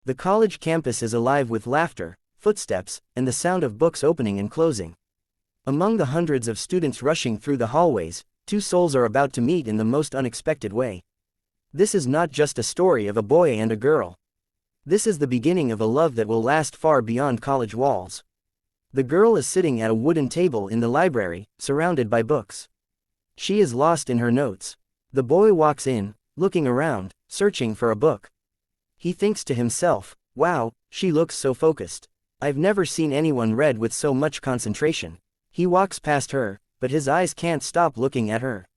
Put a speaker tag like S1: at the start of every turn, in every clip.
S1: The college campus is alive with laughter, footsteps, and the sound of books opening and closing. Among the hundreds of students rushing through the hallways, two souls are about to meet in the most unexpected way. This is not just a story of a boy and a girl. This is the beginning of a love that will last far beyond college walls. The girl is sitting at a wooden table in the library, surrounded by books. She is lost in her notes. The boy walks in, looking around, searching for a book. He thinks to himself, wow, she looks so focused. I've never seen anyone read with so much concentration. He walks past her, but his eyes can't stop looking at her.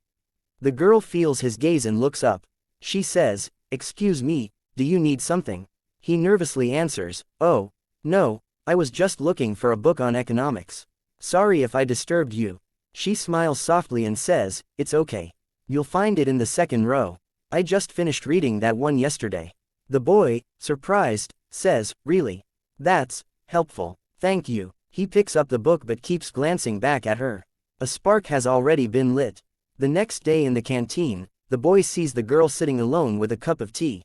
S1: The girl feels his gaze and looks up. She says, "Excuse me, do you need something?" He nervously answers, "Oh, no, I was just looking for a book on economics. Sorry if I disturbed you." She smiles softly and says, "It's okay. You'll find it in the second row. I just finished reading that one yesterday." The boy, surprised, says, "Really? That's helpful. Thank you." He picks up the book but keeps glancing back at her. A spark has already been lit. The next day in the canteen, the boy sees the girl sitting alone with a cup of tea.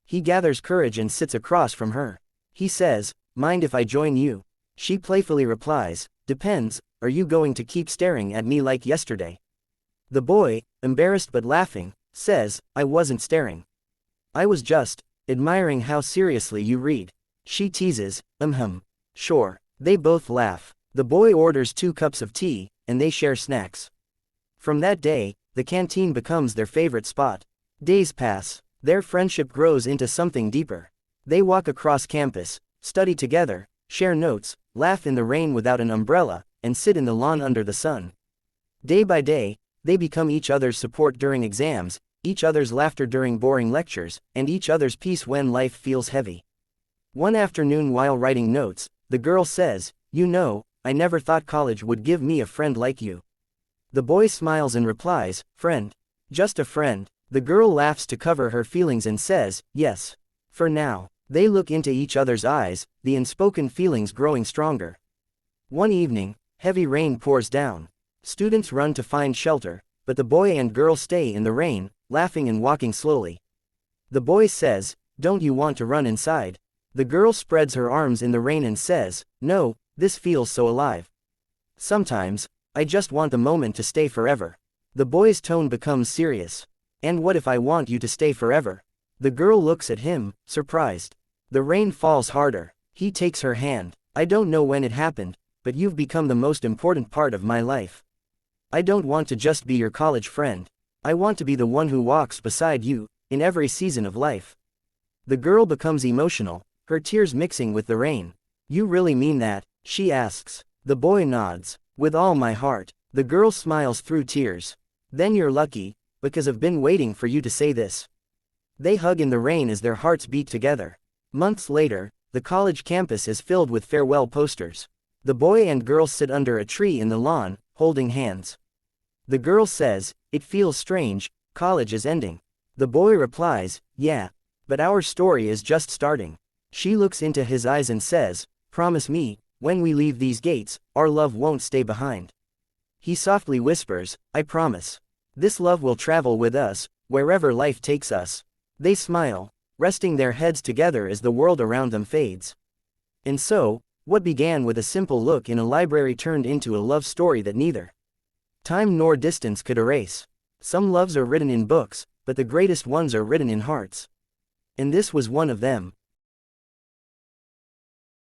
S1: He gathers courage and sits across from her. He says, "Mind if I join you?" She playfully replies, "Depends, are you going to keep staring at me like yesterday?" The boy, embarrassed but laughing, says, "I wasn't staring. I was just admiring how seriously you read." She teases, "Sure." They both laugh. The boy orders 2 cups of tea, and they share snacks. From that day, the canteen becomes their favorite spot. Days pass. Their friendship grows into something deeper. They walk across campus, study together, share notes, laugh in the rain without an umbrella, and sit in the lawn under the sun. Day by day, they become each other's support during exams, each other's laughter during boring lectures, and each other's peace when life feels heavy. One afternoon while writing notes, the girl says, "You know, I never thought college would give me a friend like you." The boy smiles and replies, "Friend? Just a friend." The girl laughs to cover her feelings and says, "Yes. For now." They look into each other's eyes, the unspoken feelings growing stronger. One evening, heavy rain pours down. Students run to find shelter, but the boy and girl stay in the rain, laughing and walking slowly. The boy says, "Don't you want to run inside?" The girl spreads her arms in the rain and says, "No, this feels so alive. Sometimes, I just want the moment to stay forever." The boy's tone becomes serious. "And what if I want you to stay forever?" The girl looks at him, surprised. The rain falls harder. He takes her hand. "I don't know when it happened, but you've become the most important part of my life. I don't want to just be your college friend. I want to be the one who walks beside you, in every season of life." The girl becomes emotional, her tears mixing with the rain. "You really mean that?" she asks. The boy nods. "With all my heart." The girl smiles through tears. "Then you're lucky, because I've been waiting for you to say this." They hug in the rain as their hearts beat together. Months later, the college campus is filled with farewell posters. The boy and girl sit under a tree in the lawn, holding hands. The girl says, "It feels strange, college is ending." The boy replies, "Yeah, but our story is just starting." She looks into his eyes and says, "Promise me, when we leave these gates, our love won't stay behind." He softly whispers, "I promise. This love will travel with us, wherever life takes us." They smile, resting their heads together as the world around them fades. And so, what began with a simple look in a library turned into a love story that neither time nor distance could erase. Some loves are written in books, but the greatest ones are written in hearts. And this was one of them.